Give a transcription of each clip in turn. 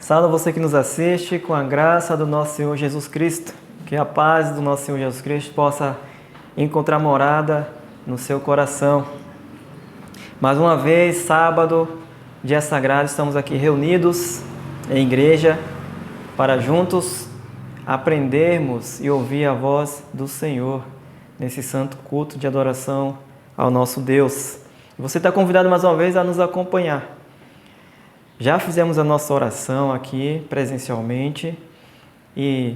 Salve você que nos assiste com a graça do nosso Senhor Jesus Cristo. Que a paz do nosso Senhor Jesus Cristo possa encontrar morada no seu coração. Mais uma vez, sábado, dia sagrado, estamos aqui reunidos em igreja para juntos aprendermos e ouvir a voz do Senhor nesse santo culto de adoração ao nosso Deus. Você está convidado mais uma vez a nos acompanhar. Já fizemos a nossa oração aqui presencialmente e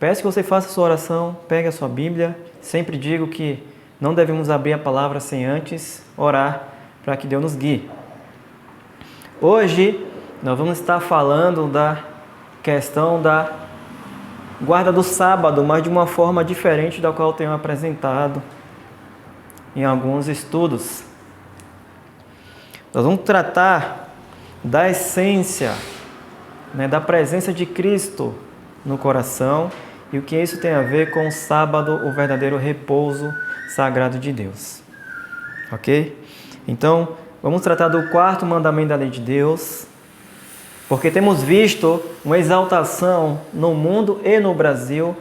peço que você faça a sua oração, pegue a sua Bíblia. Sempre digo que não devemos abrir a palavra sem antes orar para que Deus nos guie. Hoje nós vamos estar falando da questão da guarda do sábado, mas de uma forma diferente da qual eu tenho apresentado em alguns estudos. Nós vamos tratar da essência, da presença de Cristo no coração e o que isso tem a ver com o sábado, o verdadeiro repouso sagrado de Deus. Ok? Então, vamos tratar do quarto mandamento da lei de Deus, porque temos visto uma exaltação no mundo e no Brasil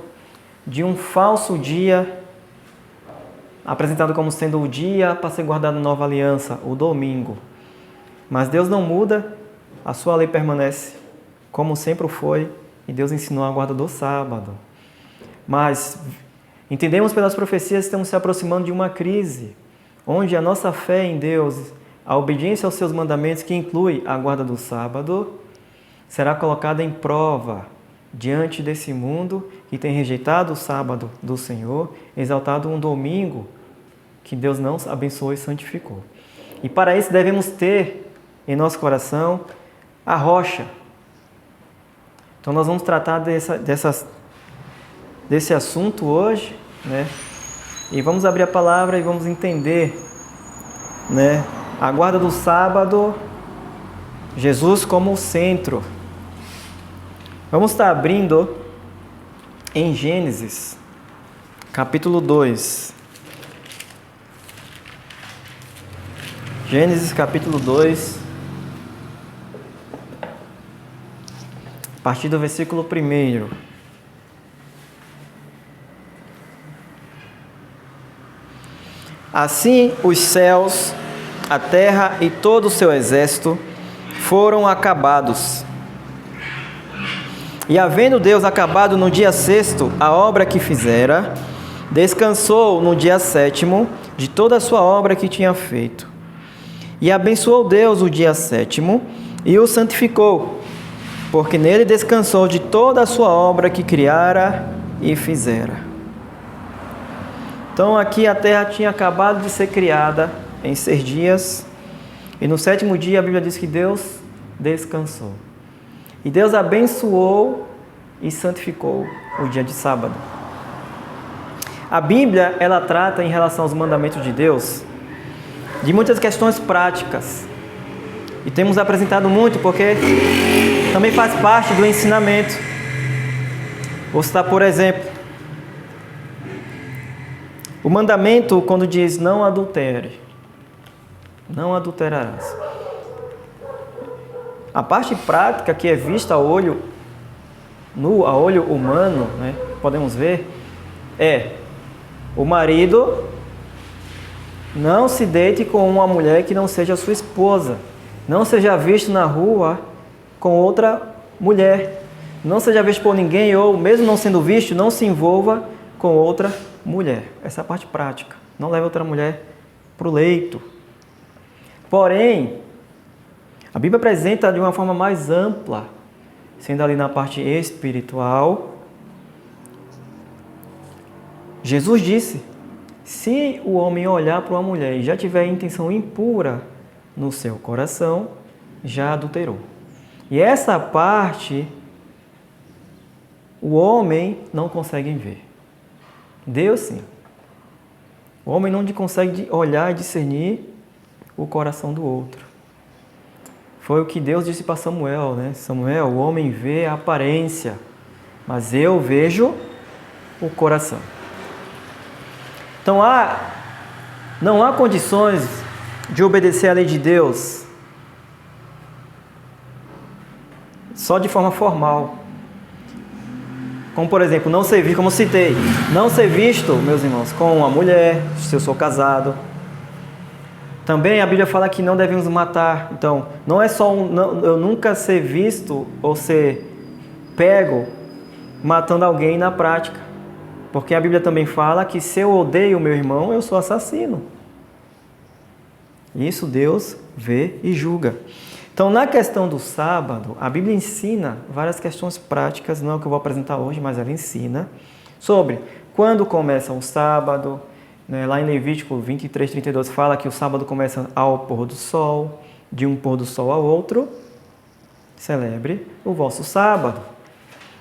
de um falso dia apresentado como sendo o dia para ser guardado na nova aliança, o domingo. Mas Deus não muda, a sua lei permanece como sempre foi, e Deus ensinou a guarda do sábado. Mas entendemos pelas profecias que estamos se aproximando de uma crise, onde a nossa fé em Deus, a obediência aos seus mandamentos, que inclui a guarda do sábado, será colocada em prova diante desse mundo que tem rejeitado o sábado do Senhor, exaltado um domingo que Deus não abençoou e santificou. E para isso devemos ter em nosso coração a rocha. Então nós vamos tratar desse assunto hoje, E vamos abrir a palavra e vamos entender, a guarda do sábado, Jesus como o centro. Vamos estar abrindo em Gênesis, capítulo 2. Gênesis, capítulo 2. A partir do versículo 1. Assim os céus, a terra e todo o seu exército foram acabados. E havendo Deus acabado no dia 6º a obra que fizera, descansou no dia 7º de toda a sua obra que tinha feito. E abençoou Deus o dia 7º e o santificou, porque nele descansou de toda a sua obra que criara e fizera. Então aqui a terra tinha acabado de ser criada em 6 dias, e no 7º dia a Bíblia diz que Deus descansou. E Deus abençoou e santificou o dia de sábado. A Bíblia, ela trata em relação aos mandamentos de Deus de muitas questões práticas. E temos apresentado muito porque também faz parte do ensinamento. Vou citar, por exemplo, o mandamento quando diz não adultere, não adulterarás. A parte prática que é vista a olho nu, a olho humano, podemos ver, é o marido não se deite com uma mulher que não seja sua esposa. Não seja visto na rua com outra mulher. Não seja visto por ninguém, ou mesmo não sendo visto, não se envolva com outra mulher. Essa é a parte prática. Não leve outra mulher para o leito. Porém, a Bíblia apresenta de uma forma mais ampla, sendo ali na parte espiritual. Jesus disse: se o homem olhar para uma mulher e já tiver intenção impura no seu coração, já adulterou. E essa parte o homem não consegue ver. Deus sim. O homem não consegue olhar e discernir o coração do outro. Foi o que Deus disse para Samuel, Samuel, o homem vê a aparência, mas eu vejo o coração. Então não há condições de obedecer à lei de Deus só de forma formal. Como, por exemplo, não ser visto, como citei, não ser visto, meus irmãos, com uma mulher, se eu sou casado. Também a Bíblia fala que não devemos matar. Então, não é só eu nunca ser visto ou ser pego matando alguém na prática. Porque a Bíblia também fala que se eu odeio o meu irmão, eu sou assassino. Isso Deus vê e julga. Então, na questão do sábado, a Bíblia ensina várias questões práticas, não é o que eu vou apresentar hoje, mas ela ensina sobre quando começa o sábado. Lá em Levítico 23, 32 fala que o sábado começa ao pôr do sol, de um pôr do sol ao outro. Celebre o vosso sábado.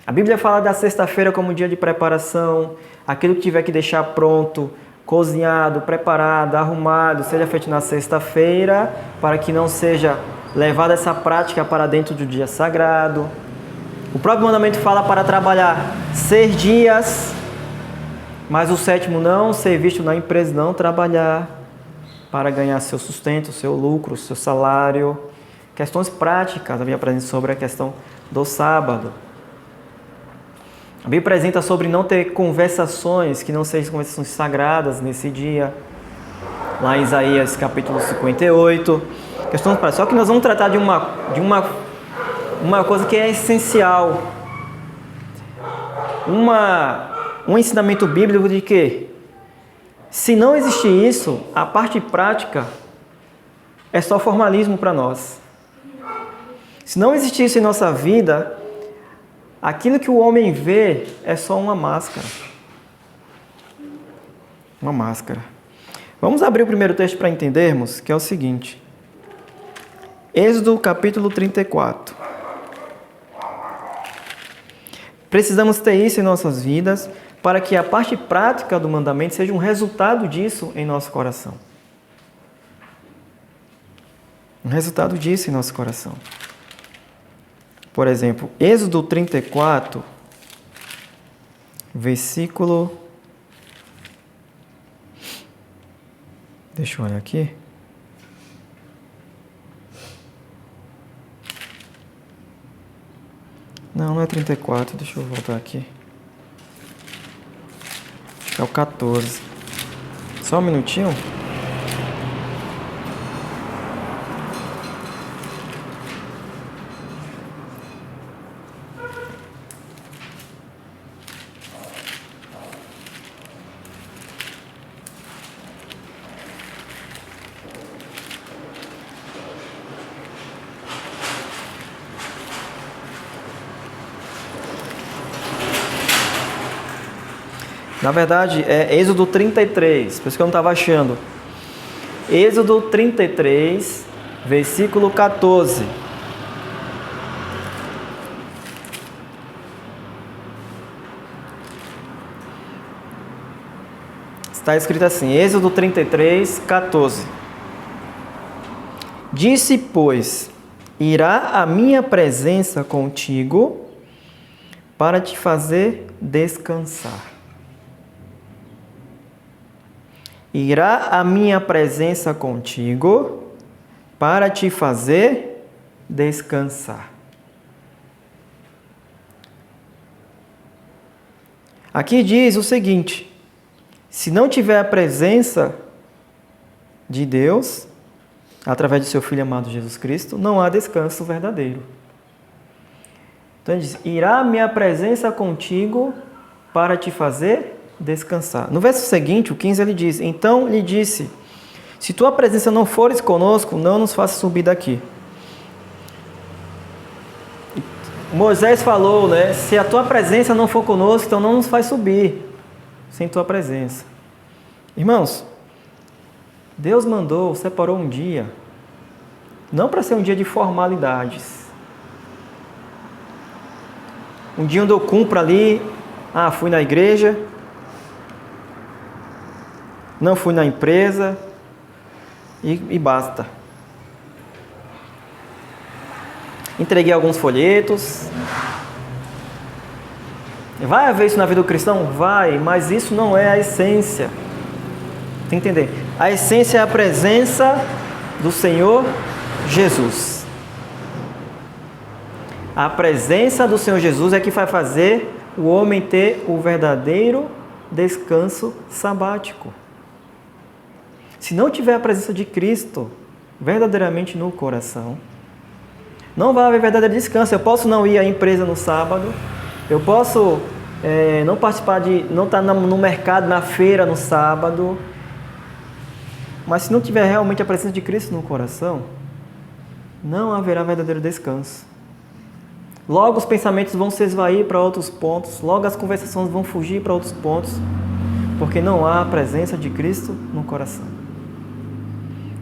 A Bíblia fala da sexta-feira como dia de preparação, aquilo que tiver que deixar pronto, cozinhado, preparado, arrumado, seja feito na sexta-feira, para que não seja levada essa prática para dentro do dia sagrado. O próprio mandamento fala para trabalhar 6 dias, mas o 7º não, ser visto na empresa, não trabalhar, para ganhar seu sustento, seu lucro, seu salário. Questões práticas, a Bíblia apresenta sobre a questão do sábado. A Bíblia apresenta sobre não ter conversações que não sejam conversações sagradas nesse dia. Lá em Isaías capítulo 58. Questões práticas. Só que nós vamos tratar de uma coisa que é essencial. Um ensinamento bíblico de que, se não existir isso, a parte prática é só formalismo para nós. Se não existir isso em nossa vida, aquilo que o homem vê é só uma máscara. Uma máscara. Vamos abrir o primeiro texto para entendermos, que é o seguinte. Êxodo capítulo 34. Precisamos ter isso em nossas vidas para que a parte prática do mandamento seja um resultado disso em nosso coração. Um resultado disso em nosso coração. Por exemplo, Êxodo 34, versículo... Deixa eu olhar aqui. Não é 34, deixa eu voltar aqui. É o 14. Só um minutinho. Na verdade, é Êxodo 33, por isso que eu não estava achando. Êxodo 33, versículo 14. Está escrito assim, Êxodo 33, 14. Disse, pois, irá a minha presença contigo para te fazer descansar. Irá a minha presença contigo para te fazer descansar. Aqui diz o seguinte: se não tiver a presença de Deus, através de seu Filho amado Jesus Cristo, não há descanso verdadeiro. Então ele diz, irá a minha presença contigo para te fazer descansar. No verso seguinte, o 15, ele diz, então lhe disse, se tua presença não fores conosco, não nos faça subir daqui. Moisés falou, né? Se a tua presença não for conosco, então não nos faz subir sem tua presença. Irmãos, Deus separou um dia, não para ser um dia de formalidades. Um dia onde eu cumpro ali, fui na igreja, não fui na empresa e basta. Entreguei alguns folhetos. Vai haver isso na vida do cristão? Vai, mas isso não é a essência. Tem que entender. A essência é a presença do Senhor Jesus. A presença do Senhor Jesus é que vai fazer o homem ter o verdadeiro descanso sabático. Se não tiver a presença de Cristo verdadeiramente no coração, não vai haver verdadeiro descanso. Eu posso não ir à empresa no sábado, eu posso não participar não estar no mercado, na feira no sábado, mas se não tiver realmente a presença de Cristo no coração, não haverá verdadeiro descanso. Logo os pensamentos vão se esvair para outros pontos, logo as conversações vão fugir para outros pontos, porque não há a presença de Cristo no coração.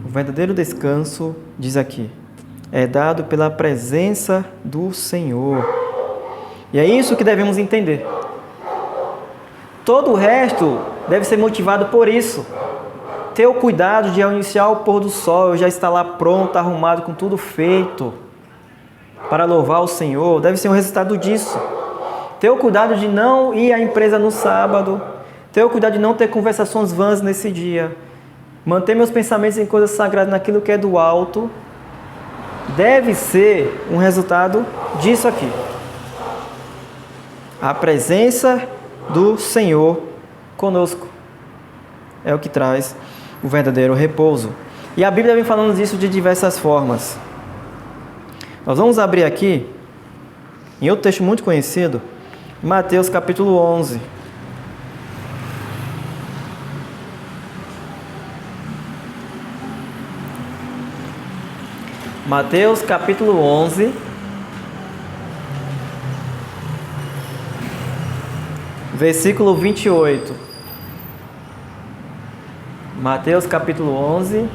O verdadeiro descanso, diz aqui, é dado pela presença do Senhor. E é isso que devemos entender. Todo o resto deve ser motivado por isso. Ter o cuidado de, ao iniciar o pôr do sol, eu já estar lá pronto, arrumado, com tudo feito, para louvar o Senhor, deve ser um resultado disso. Ter o cuidado de não ir à empresa no sábado, ter o cuidado de não ter conversações vãs nesse dia, manter meus pensamentos em coisas sagradas, naquilo que é do alto, deve ser um resultado disso aqui. A presença do Senhor conosco é o que traz o verdadeiro repouso. E a Bíblia vem falando disso de diversas formas. Nós vamos abrir aqui, em outro texto muito conhecido, Mateus capítulo 11. Mateus capítulo 11, versículo 28. Mateus capítulo 11,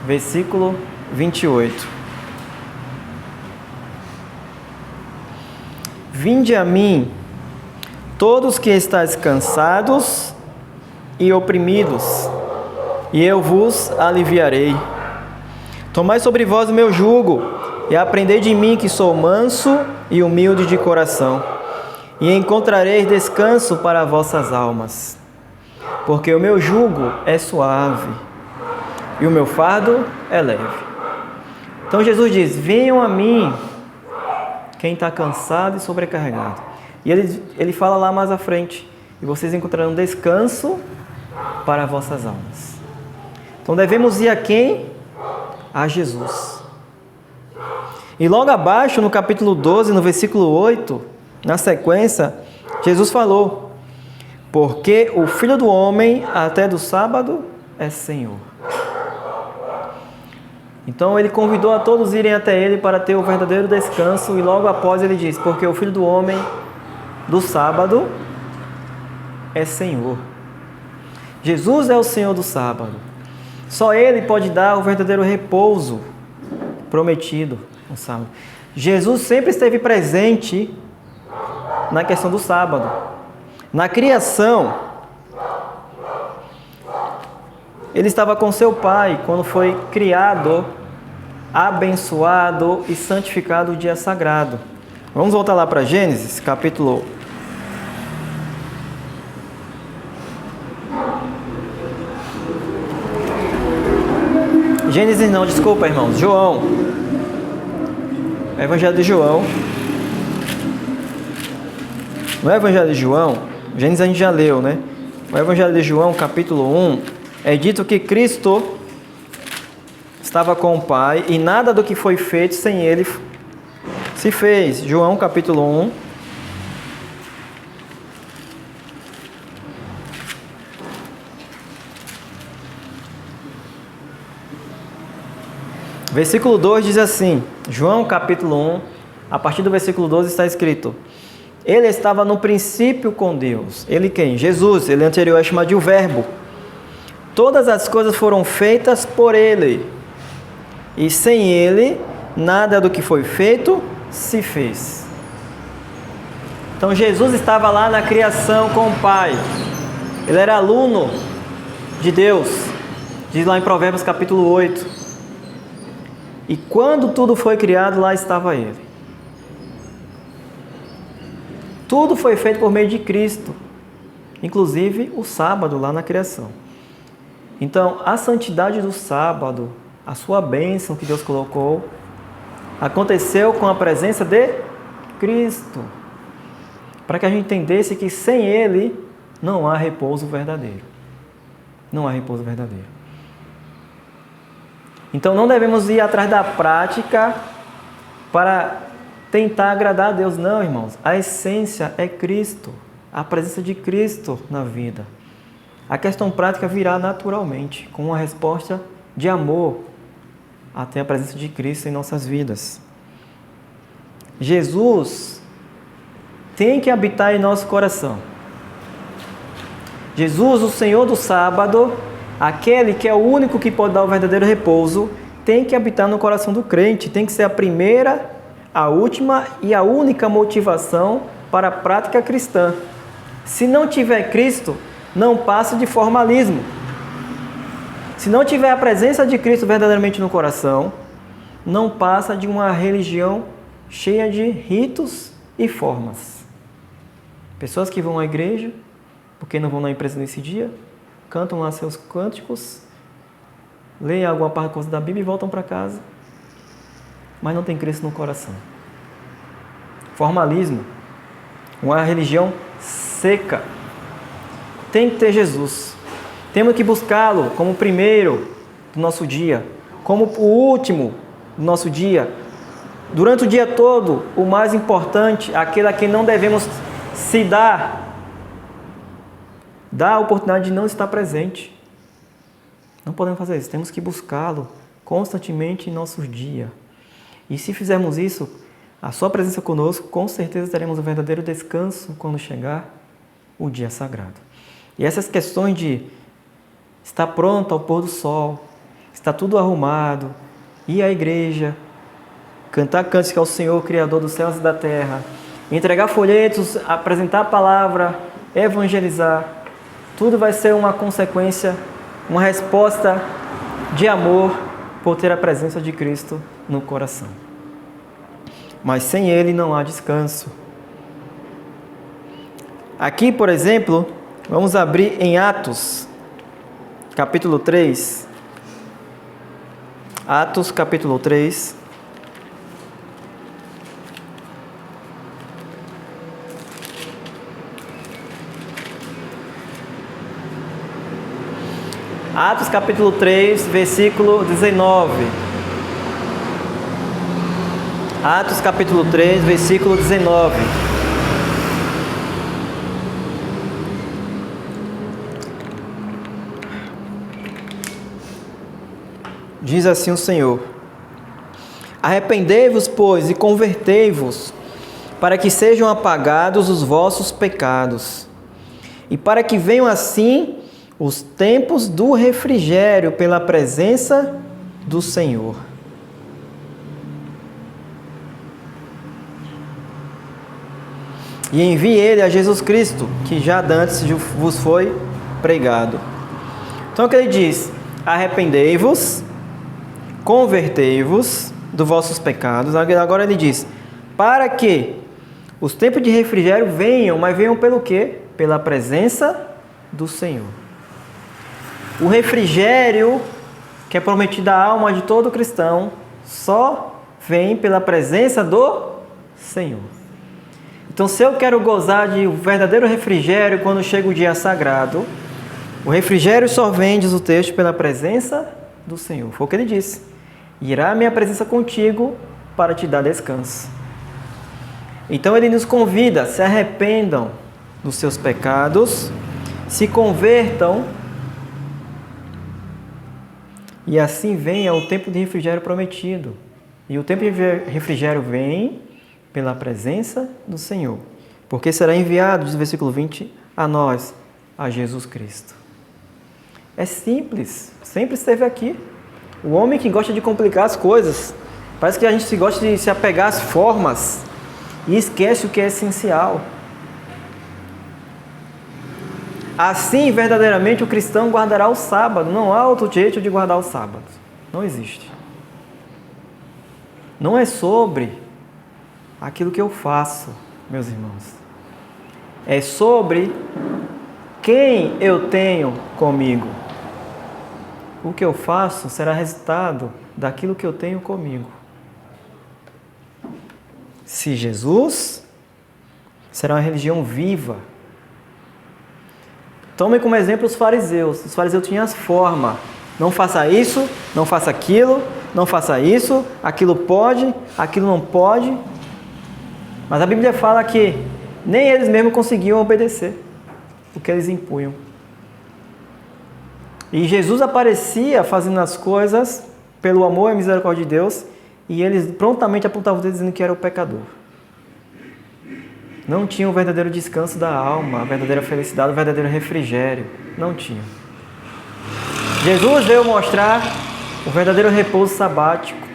versículo 28. Vinde a mim, todos que estáis cansados e oprimidos, e eu vos aliviarei. Tomai sobre vós o meu jugo, e aprendei de mim, que sou manso e humilde de coração, e encontrareis descanso para vossas almas. Porque o meu jugo é suave, e o meu fardo é leve. Então Jesus diz, venham a mim, quem está cansado e sobrecarregado. E ele fala lá mais à frente, e vocês encontrarão descanso para vossas almas. Então devemos ir a quem? A Jesus. E logo abaixo, no capítulo 12, no versículo 8, na sequência, Jesus falou, porque o Filho do Homem, até do sábado, é Senhor. Então ele convidou a todos irem até ele para ter o verdadeiro descanso, e logo após ele diz, porque o Filho do Homem do sábado é Senhor. Jesus é o Senhor do sábado. Só Ele pode dar o verdadeiro repouso prometido no sábado. Jesus sempre esteve presente na questão do sábado. Na criação, Ele estava com seu Pai quando foi criado, abençoado e santificado o dia sagrado. Vamos voltar lá para Gênesis, capítulo 1. Gênesis não, desculpa, irmãos. João. Evangelho de João. No Evangelho de João, Gênesis a gente já leu, né? O Evangelho de João, capítulo 1, é dito que Cristo estava com o Pai e nada do que foi feito sem Ele se fez. João, capítulo 1. Versículo 2 diz assim, João capítulo 1, a partir do versículo 12 está escrito, Ele estava no princípio com Deus. Ele quem? Jesus, ele anterior é chamado de o Verbo. Todas as coisas foram feitas por Ele, e sem Ele, nada do que foi feito se fez. Então Jesus estava lá na criação com o Pai. Ele era aluno de Deus, diz lá em Provérbios capítulo 8. E quando tudo foi criado, lá estava Ele. Tudo foi feito por meio de Cristo, inclusive o sábado lá na criação. Então, a santidade do sábado, a sua bênção que Deus colocou, aconteceu com a presença de Cristo. Para que a gente entendesse que sem Ele não há repouso verdadeiro. Não há repouso verdadeiro. Então não devemos ir atrás da prática para tentar agradar a Deus. Não, irmãos. A essência é Cristo. A presença de Cristo na vida. A questão prática virá naturalmente, com uma resposta de amor até a presença de Cristo em nossas vidas. Jesus tem que habitar em nosso coração. Jesus, o Senhor do sábado, aquele que é o único que pode dar o verdadeiro repouso, tem que habitar no coração do crente, tem que ser a primeira, a última e a única motivação para a prática cristã. Se não tiver Cristo, não passa de formalismo. Se não tiver a presença de Cristo verdadeiramente no coração, não passa de uma religião cheia de ritos e formas. Pessoas que vão à igreja, porque não vão na empresa nesse dia, cantam lá seus cânticos, leem alguma parte da Bíblia e voltam para casa, mas não tem Cristo no coração. Formalismo, uma religião seca. Tem que ter Jesus. Temos que buscá-lo como o primeiro do nosso dia, como o último do nosso dia. Durante o dia todo, o mais importante, aquele a quem não devemos se dar a oportunidade de não estar presente. Não podemos fazer isso. Temos que buscá-lo constantemente em nossos dias. E se fizermos isso, a sua presença conosco, com certeza teremos um verdadeiro descanso quando chegar o dia sagrado. E essas questões de estar pronto ao pôr do sol, estar tudo arrumado, ir à igreja, cantar cânticos ao Senhor, Criador dos céus e da terra, entregar folhetos, apresentar a palavra, evangelizar, tudo vai ser uma consequência, uma resposta de amor por ter a presença de Cristo no coração. Mas sem Ele não há descanso. Aqui, por exemplo, vamos abrir em Atos, capítulo 3. Atos, capítulo 3. Atos, capítulo 3, versículo 19. Atos, capítulo 3, versículo 19. Diz assim o Senhor: arrependei-vos, pois, e convertei-vos, para que sejam apagados os vossos pecados, e para que venham assim os tempos do refrigério pela presença do Senhor. E envie Ele a Jesus Cristo, que já dantes vos foi pregado. Então o que ele diz? Arrependei-vos, convertei-vos dos vossos pecados. Agora ele diz, para que os tempos de refrigério venham, mas venham pelo quê? Pela presença do Senhor. O refrigério que é prometido à alma de todo cristão só vem pela presença do Senhor. Então, se eu quero gozar de um verdadeiro refrigério quando chega o dia sagrado, o refrigério só vem, diz o texto, pela presença do Senhor. Foi o que ele disse. Irá a minha presença contigo para te dar descanso. Então, ele nos convida, se arrependam dos seus pecados, se convertam, e assim venha o tempo de refrigério prometido. E o tempo de refrigério vem pela presença do Senhor, porque será enviado, diz o versículo 20, a nós, a Jesus Cristo. É simples, sempre esteve aqui. O homem que gosta de complicar as coisas, parece que a gente gosta de se apegar às formas e esquece o que é essencial. Assim, verdadeiramente, o cristão guardará o sábado. Não há outro jeito de guardar o sábado. Não existe. Não é sobre aquilo que eu faço, meus irmãos. É sobre quem eu tenho comigo. O que eu faço será resultado daquilo que eu tenho comigo. se Jesus será uma religião viva. Tome como exemplo os fariseus. Os fariseus tinham as formas. Não faça isso, não faça aquilo, não faça isso, aquilo pode, aquilo não pode. Mas a Bíblia fala que nem eles mesmos conseguiam obedecer o que eles impunham. E Jesus aparecia fazendo as coisas pelo amor e misericórdia de Deus, e eles prontamente apontavam o dedo dizendo que era o pecador. Não tinham o verdadeiro descanso da alma, a verdadeira felicidade, o verdadeiro refrigério. Não tinham. Jesus veio mostrar o verdadeiro repouso sabático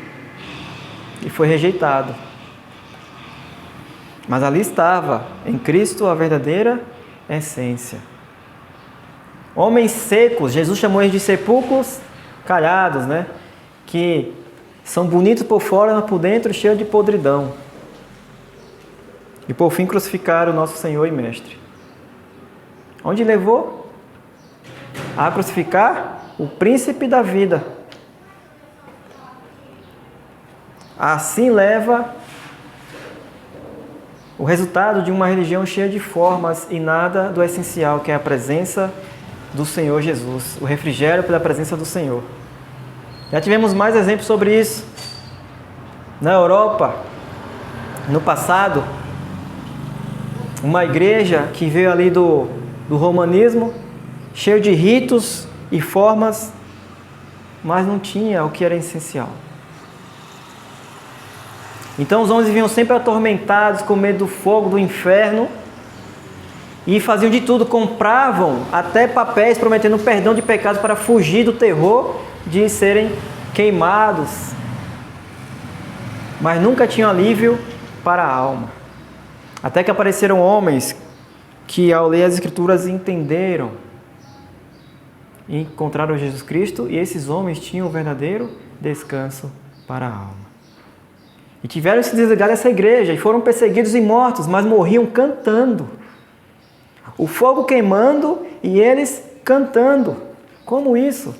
e foi rejeitado. Mas ali estava, em Cristo, a verdadeira essência. Homens secos, Jesus chamou eles de sepulcros calhados, né? Que são bonitos por fora, mas por dentro cheios de podridão. E por fim crucificaram o nosso Senhor e Mestre. Onde levou? A crucificar o príncipe da vida. Assim leva o resultado de uma religião cheia de formas e nada do essencial, que é a presença do Senhor Jesus, o refrigério pela presença do Senhor. Já tivemos mais exemplos sobre isso. Na Europa, no passado, uma igreja que veio ali do romanismo, cheio de ritos e formas, mas não tinha o que era essencial. Então os homens viviam sempre atormentados, com medo do fogo do inferno, e faziam de tudo, compravam até papéis prometendo perdão de pecados para fugir do terror de serem queimados, mas nunca tinham alívio para a alma. Até que apareceram homens que, ao ler as Escrituras, entenderam e encontraram Jesus Cristo, e esses homens tinham o verdadeiro descanso para a alma. E tiveram que se desligar dessa igreja, e foram perseguidos e mortos, mas morriam cantando. O fogo queimando e eles cantando. Como isso?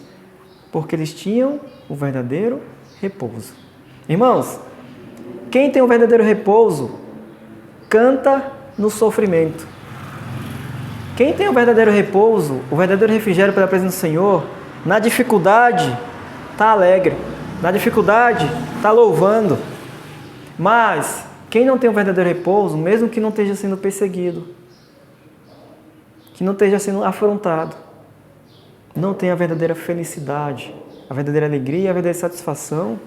Porque eles tinham o verdadeiro repouso. Irmãos, quem tem o verdadeiro repouso, canta no sofrimento. Quem tem o verdadeiro repouso, o verdadeiro refrigério pela presença do Senhor, na dificuldade, está alegre. Na dificuldade, está louvando. Mas, quem não tem o verdadeiro repouso, mesmo que não esteja sendo perseguido, que não esteja sendo afrontado, não tem a verdadeira felicidade, a verdadeira alegria, a verdadeira satisfação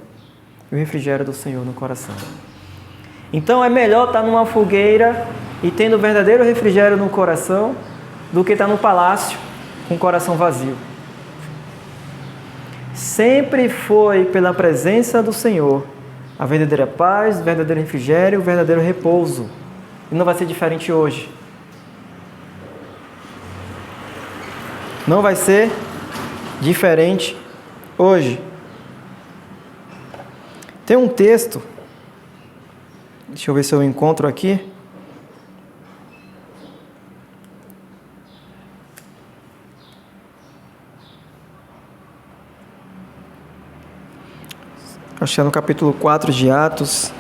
e o refrigério do Senhor no coração. Então é melhor estar numa fogueira e tendo o verdadeiro refrigério no coração do que estar no palácio com o coração vazio. Sempre foi pela presença do Senhor a verdadeira paz, o verdadeiro refrigério, o verdadeiro repouso. E não vai ser diferente hoje. Não vai ser diferente hoje. Tem um texto, deixa eu ver se eu encontro aqui. Acho que é no capítulo 4 de Atos.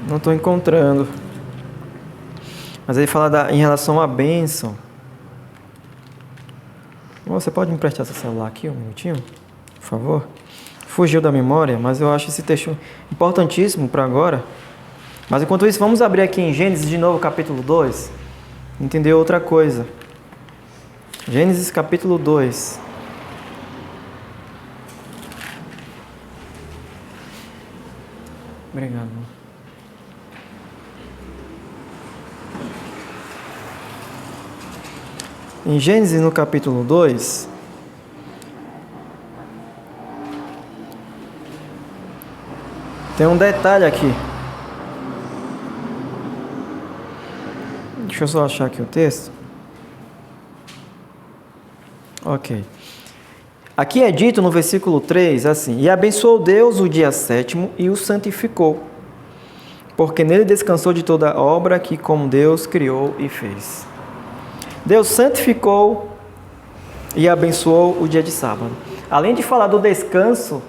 Não estou encontrando. Mas ele fala em relação à bênção. Você pode me emprestar seu celular aqui um minutinho? Por favor? Fugiu da memória, mas eu acho esse texto importantíssimo para agora. Mas enquanto isso, vamos abrir aqui em Gênesis de novo, capítulo 2. Entender outra coisa. Gênesis capítulo 2. Obrigado. Em Gênesis, no capítulo 2, tem um detalhe aqui. Deixa eu só achar aqui o texto. Ok. Aqui é dito no versículo 3, assim: E abençoou Deus o dia sétimo e o santificou, porque nele descansou de toda obra que como Deus criou e fez. Deus santificou e abençoou o dia de sábado. Além de falar do descanso,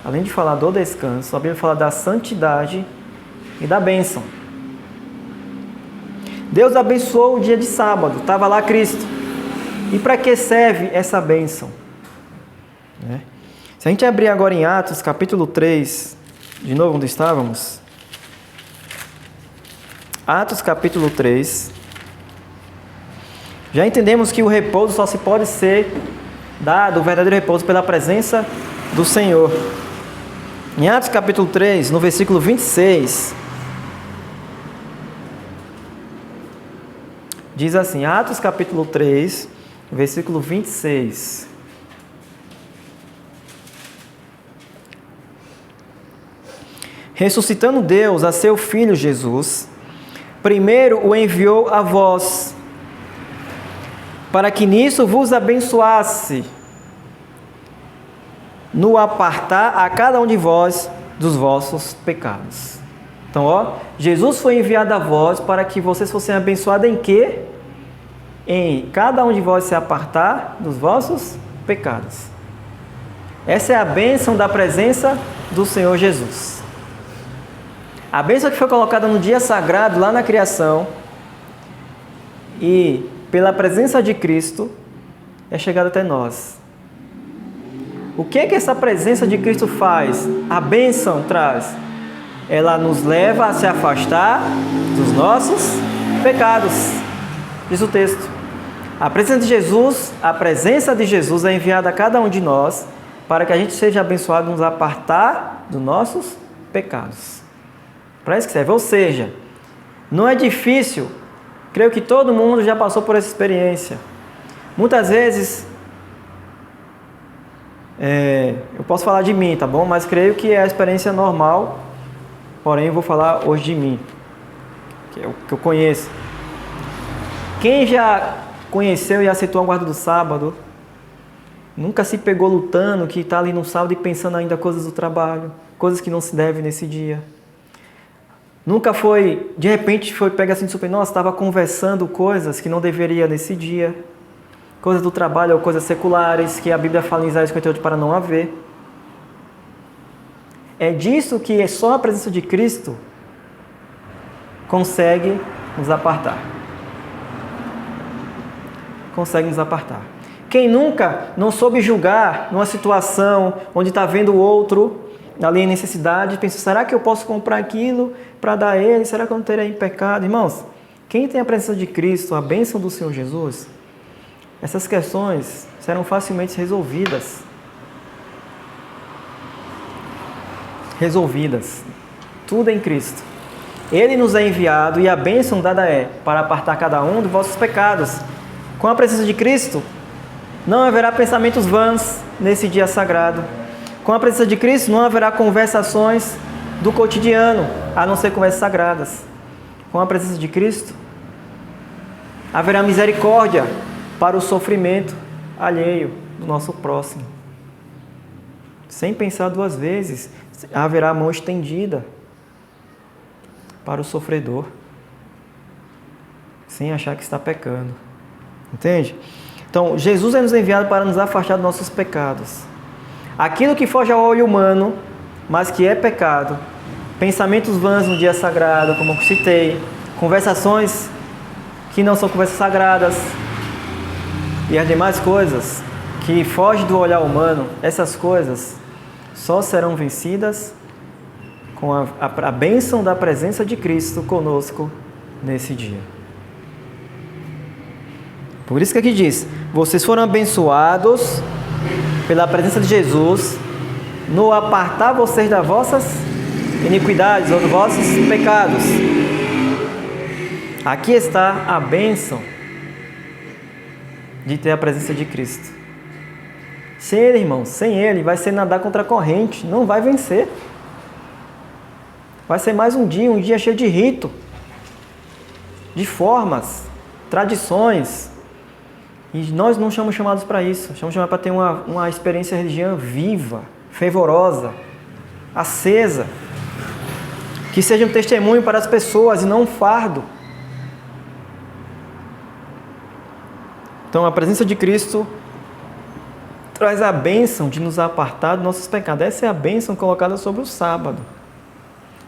a Bíblia fala da santidade e da bênção. Deus abençoou o dia de sábado, estava lá Cristo. E para que serve essa bênção? Se a gente abrir agora em Atos, capítulo 3, de novo onde estávamos? Atos, capítulo 3. Já entendemos que o repouso só se pode ser dado, o verdadeiro repouso, pela presença do Senhor. Em Atos, capítulo 3, no versículo 26, diz assim, Atos, capítulo 3, versículo 26. Ressuscitando Deus a seu Filho Jesus, primeiro o enviou a vós, para que nisso vos abençoasse, no apartar a cada um de vós dos vossos pecados. Então, Jesus foi enviado a vós para que vocês fossem abençoados em quê? Em cada um de vós se apartar dos vossos pecados. Essa é a bênção da presença do Senhor Jesus. A bênção que foi colocada no dia sagrado, lá na criação, e pela presença de Cristo, é chegada até nós. O que é que essa presença de Cristo faz? A bênção traz. Ela nos leva a se afastar dos nossos pecados. Diz o texto. A presença de Jesus é enviada a cada um de nós para que a gente seja abençoado, nos apartar dos nossos pecados. Para isso que serve. Ou seja, não é difícil. Creio que todo mundo já passou por essa experiência. Muitas vezes, eu posso falar de mim, tá bom? Mas creio que é a experiência normal. Porém, eu vou falar hoje de mim, que é o que eu conheço. Quem já conheceu e aceitou a guarda do sábado, nunca se pegou lutando, que está ali no sábado e pensando ainda coisas do trabalho, coisas que não se devem nesse dia. Nunca foi, de repente, pega assim de super, nossa, estava conversando coisas que não deveria nesse dia, coisas do trabalho ou coisas seculares, que a Bíblia fala em Isaías 58 para não haver. É disso que é só a presença de Cristo consegue nos apartar. Consegue nos apartar. Quem nunca não soube julgar numa situação onde está vendo o outro ali em necessidade, pensa, será que eu posso comprar aquilo para dar a ele? Será que eu não terei pecado? Irmãos, quem tem a presença de Cristo, a bênção do Senhor Jesus, essas questões serão facilmente resolvidas. Tudo em Cristo. Ele nos é enviado e a bênção dada é para apartar cada um dos vossos pecados. Com a presença de Cristo, não haverá pensamentos vãs nesse dia sagrado. Com a presença de Cristo, não haverá conversações do cotidiano, a não ser conversas sagradas. Com a presença de Cristo, haverá misericórdia para o sofrimento alheio do nosso próximo. Sem pensar duas vezes, haverá mão estendida para o sofredor, sem achar que está pecando. Entende? Então, Jesus é nos enviado para nos afastar dos nossos pecados. Aquilo que foge ao olho humano, mas que é pecado, pensamentos vãs no dia sagrado, como eu citei, conversações que não são conversas sagradas, e as demais coisas que fogem do olhar humano, essas coisas só serão vencidas com a bênção da presença de Cristo conosco nesse dia. Por isso que aqui diz, vocês foram abençoados pela presença de Jesus no apartar vocês das vossas iniquidades ou dos vossos pecados. Aqui está a bênção de ter a presença de Cristo. Sem Ele, irmão, sem Ele vai ser nadar contra a corrente, não vai vencer. Vai ser mais um dia cheio de rito. de formas, tradições. E nós não somos chamados para isso. Somos chamados para ter uma experiência religiosa viva, fervorosa, acesa. Que seja um testemunho para as pessoas e não um fardo. Então a presença de Cristo traz a bênção de nos apartar dos nossos pecados. Essa é a bênção colocada sobre o sábado.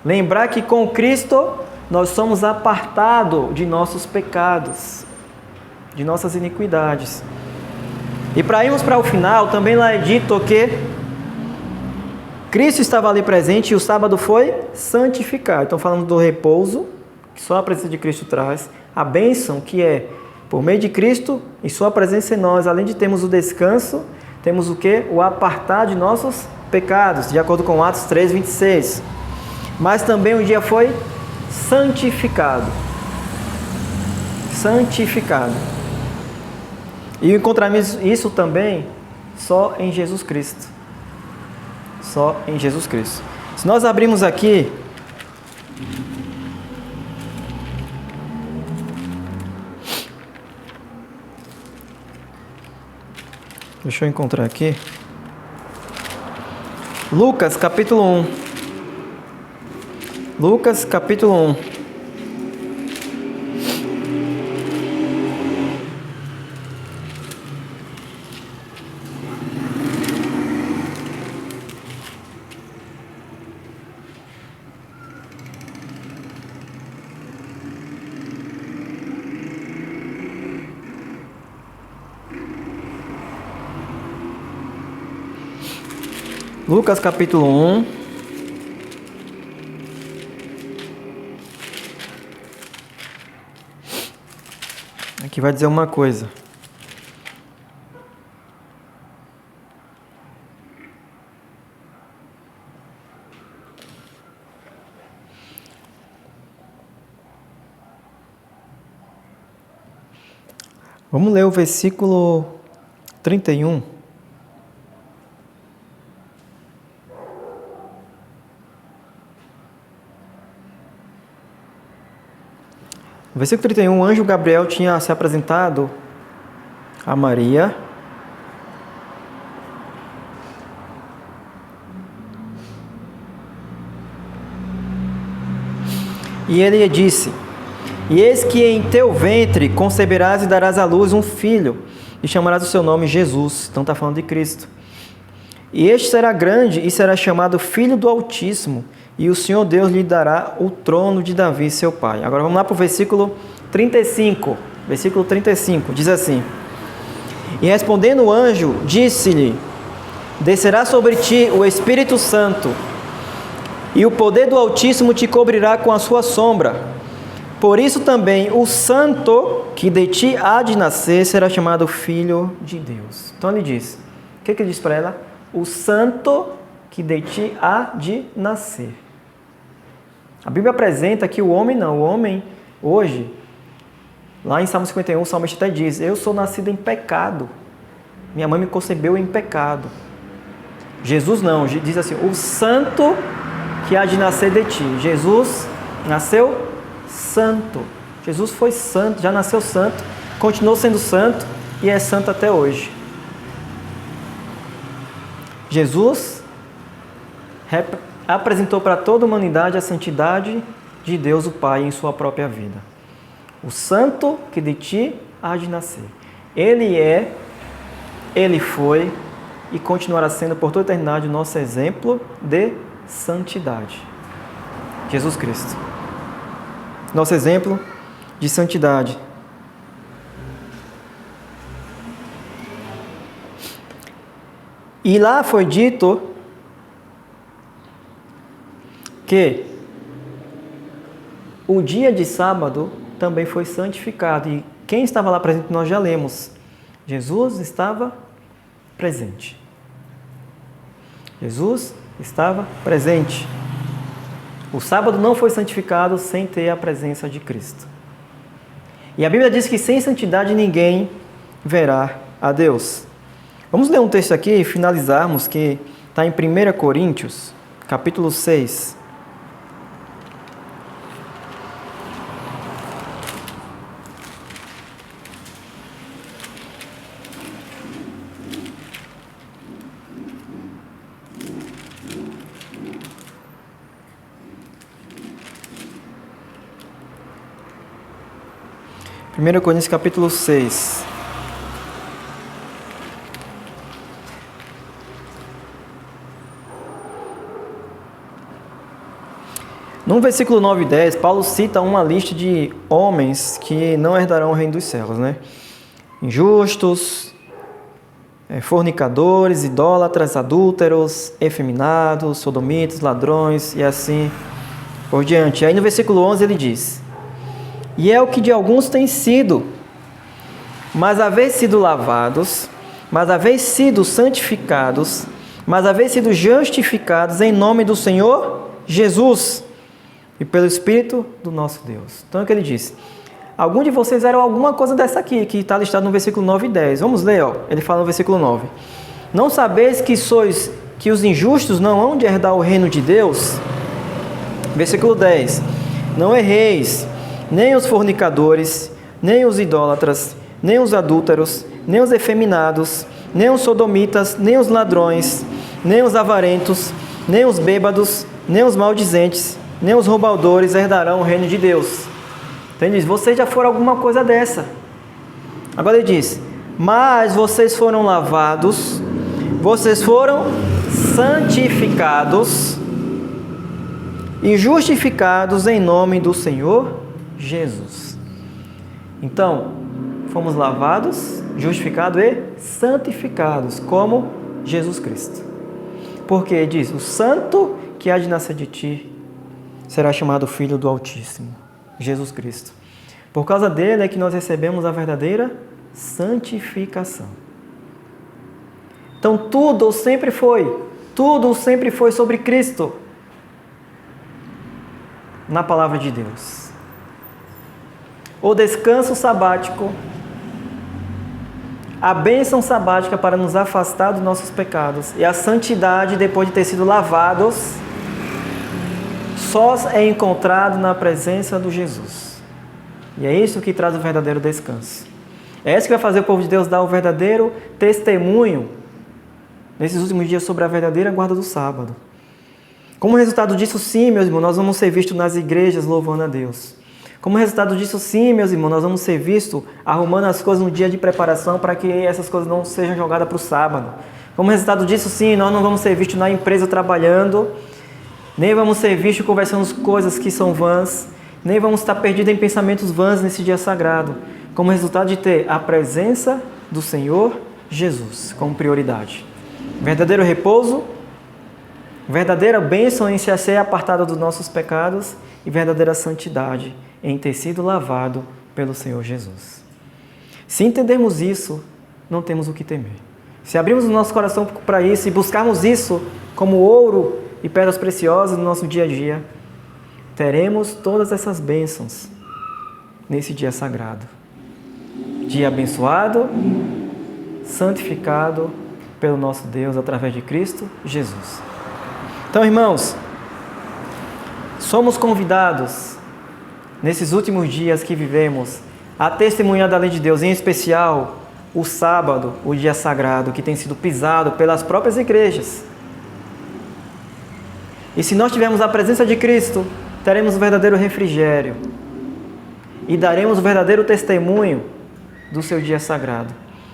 Lembrar que com Cristo nós somos apartados de nossos pecados, de nossas iniquidades. E para irmos para o final, também lá é dito que Cristo estava ali presente e o sábado foi santificado. Então falando do repouso, que só a presença de Cristo traz, a bênção que é por meio de Cristo e sua presença em nós, além de termos o descanso, temos o quê? O apartar de nossos pecados, de acordo com Atos 3:26. Mas também o dia foi santificado. Santificado. E encontramos isso também só em Jesus Cristo. Só em Jesus Cristo. Se nós abrirmos aqui deixa eu encontrar aqui. Lucas capítulo 1. Lucas capítulo 1. Lucas capítulo 1. Aqui vai dizer uma coisa. Vamos ler o versículo 31. No versículo 31, o anjo Gabriel tinha se apresentado a Maria. E ele lhe disse: E eis que em teu ventre conceberás e darás à luz um filho, e chamarás o seu nome Jesus. Então está falando de Cristo. E este será grande e será chamado Filho do Altíssimo, e o Senhor Deus lhe dará o trono de Davi, seu pai. Agora vamos lá para o versículo 35. Versículo 35, diz assim: E respondendo o anjo, disse-lhe: Descerá sobre ti o Espírito Santo, e o poder do Altíssimo te cobrirá com a sua sombra. Por isso também o santo que de ti há de nascer será chamado Filho de Deus. Então ele diz, o que ele diz para ela? O santo que de ti há de nascer. A Bíblia apresenta que o homem hoje, lá em Salmo 51, o salmista até diz: Eu sou nascido em pecado, minha mãe me concebeu em pecado. Jesus não, diz assim: o santo que há de nascer de ti. Jesus nasceu santo. Jesus foi santo, já nasceu santo, continuou sendo santo e é santo até hoje. Jesus apresentou para toda a humanidade a santidade de Deus o Pai em sua própria vida. O santo que de ti há de nascer. Ele é, ele foi e continuará sendo por toda a eternidade o nosso exemplo de santidade. Jesus Cristo. Nosso exemplo de santidade. E lá foi dito que o dia de sábado também foi santificado. E quem estava lá presente, nós já lemos. Jesus estava presente. Jesus estava presente. O sábado não foi santificado sem ter a presença de Cristo. E a Bíblia diz que sem santidade ninguém verá a Deus. Vamos ler um texto aqui e finalizarmos, que está em 1 Coríntios, capítulo 6. 1 Coríntios capítulo 6. No versículo 9 e 10, Paulo cita uma lista de homens que não herdarão o reino dos céus, né? Injustos, fornicadores, idólatras, adúlteros, efeminados, sodomitas, ladrões e assim por diante. Aí no versículo 11 ele diz: e é o que de alguns tem sido, mas haveis sido lavados, mas haveis sido santificados, mas haveis sido justificados em nome do Senhor Jesus e pelo Espírito do nosso Deus. Então é o que ele diz. Algum de vocês eram alguma coisa dessa aqui, que está listado no versículo 9 e 10. Vamos ler, ó. Ele fala no versículo 9. Não sabeis que os injustos não hão de herdar o reino de Deus? Versículo 10. Não erreis, nem os fornicadores, nem os idólatras, nem os adúlteros, nem os efeminados, nem os sodomitas, nem os ladrões, nem os avarentos, nem os bêbados, nem os maldizentes, nem os roubadores herdarão o reino de Deus. Então ele diz, vocês já foram alguma coisa dessa. Agora ele diz, mas vocês foram lavados, vocês foram santificados e justificados em nome do Senhor Jesus. Então, fomos lavados, justificados e santificados como Jesus Cristo. Porque diz, o santo que há de nascer de ti será chamado Filho do Altíssimo, Jesus Cristo. Por causa dele é que nós recebemos a verdadeira santificação. Então tudo sempre foi sobre Cristo na palavra de Deus. O descanso sabático, a bênção sabática para nos afastar dos nossos pecados e a santidade depois de ter sido lavados, só é encontrado na presença do Jesus. E é isso que traz o verdadeiro descanso. É isso que vai fazer o povo de Deus dar o verdadeiro testemunho nesses últimos dias sobre a verdadeira guarda do sábado. Como resultado disso, sim, meus irmãos, nós vamos ser vistos nas igrejas louvando a Deus. Como resultado disso, sim, meus irmãos, nós vamos ser vistos arrumando as coisas no dia de preparação para que essas coisas não sejam jogadas para o sábado. Como resultado disso, sim, nós não vamos ser vistos na empresa trabalhando, nem vamos ser vistos conversando coisas que são vãs, nem vamos estar perdidos em pensamentos vãs nesse dia sagrado, como resultado de ter a presença do Senhor Jesus como prioridade. Verdadeiro repouso, verdadeira bênção em se ser apartado dos nossos pecados e verdadeira santidade em ter sido lavado pelo Senhor Jesus. Se entendermos isso, não temos o que temer. Se abrirmos o nosso coração para isso e buscarmos isso como ouro e pedras preciosas no nosso dia a dia, teremos todas essas bênçãos nesse dia sagrado. Dia abençoado, santificado pelo nosso Deus através de Cristo Jesus. Então, irmãos, somos convidados nesses últimos dias que vivemos a testemunhar da lei de Deus, em especial o sábado, o dia sagrado, que tem sido pisado pelas próprias igrejas. E se nós tivermos a presença de Cristo, teremos o verdadeiro refrigério e daremos o verdadeiro testemunho do seu dia sagrado.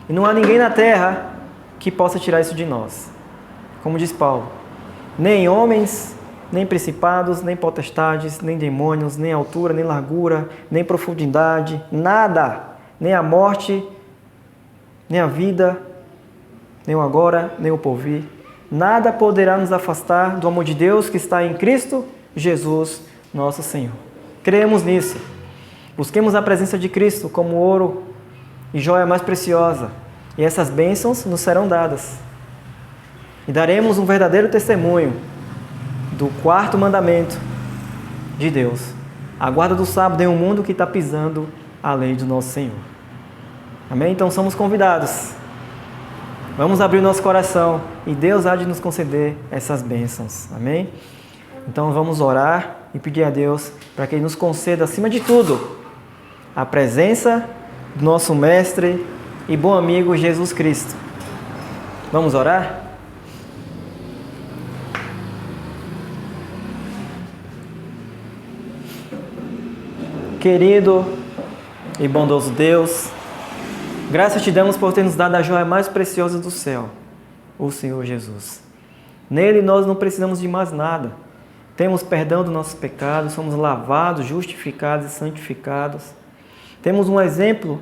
E não há ninguém na terra que possa tirar isso de nós. Como diz Paulo, nem homens, nem principados, nem potestades, nem demônios, nem altura, nem largura, nem profundidade, nada, nem a morte, nem a vida, nem o agora, nem o porvir, nada poderá nos afastar do amor de Deus que está em Cristo Jesus, nosso Senhor. Creemos nisso. Busquemos a presença de Cristo como ouro e joia mais preciosa, e essas bênçãos nos serão dadas. E daremos um verdadeiro testemunho do quarto mandamento de Deus, a guarda do sábado em um mundo que está pisando a lei do nosso Senhor. Amém? Então somos convidados. Vamos abrir o nosso coração e Deus há de nos conceder essas bênçãos. Amém? Então vamos orar e pedir a Deus para que Ele nos conceda, acima de tudo, a presença do nosso Mestre e bom amigo Jesus Cristo. Vamos orar? Querido e bondoso Deus, graças te damos por ter nos dado a joia mais preciosa do céu, o Senhor Jesus. Nele nós não precisamos de mais nada. Temos perdão dos nossos pecados, somos lavados, justificados e santificados. Temos um exemplo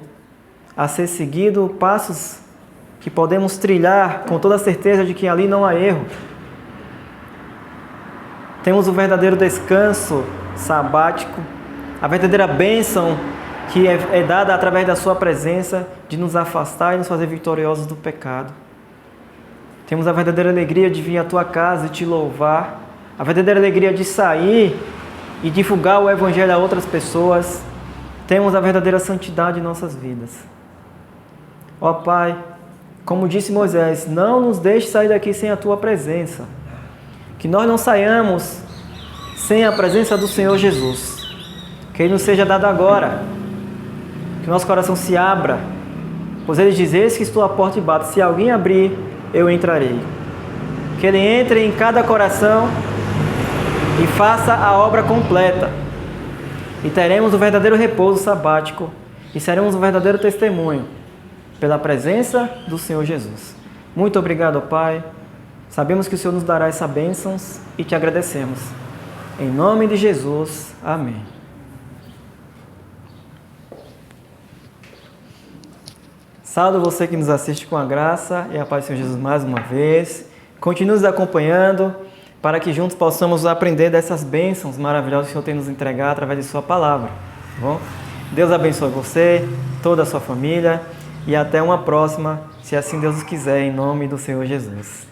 a ser seguido, passos que podemos trilhar com toda a certeza de que ali não há erro. Temos o verdadeiro descanso sabático, a verdadeira bênção que é dada através da sua presença de nos afastar e nos fazer vitoriosos do pecado. Temos a verdadeira alegria de vir à tua casa e te louvar, a verdadeira alegria de sair e divulgar o Evangelho a outras pessoas. Temos a verdadeira santidade em nossas vidas. Ó Pai, como disse Moisés, não nos deixe sair daqui sem a tua presença. Que nós não saiamos sem a presença do Senhor Jesus. Que Ele nos seja dado agora. Que nosso coração se abra. Pois Ele diz, eis que estou à porta e bato. Se alguém abrir, eu entrarei. Que Ele entre em cada coração e faça a obra completa. E teremos o verdadeiro repouso sabático e seremos um verdadeiro testemunho pela presença do Senhor Jesus. Muito obrigado, Pai. Sabemos que o Senhor nos dará essas bênçãos e te agradecemos. Em nome de Jesus. Amém. Saúdo você que nos assiste com a graça e a paz do Senhor Jesus mais uma vez. Continue nos acompanhando para que juntos possamos aprender dessas bênçãos maravilhosas que o Senhor tem nos entregado através de sua palavra. Tá bom? Deus abençoe você, toda a sua família e até uma próxima, se assim Deus quiser, em nome do Senhor Jesus.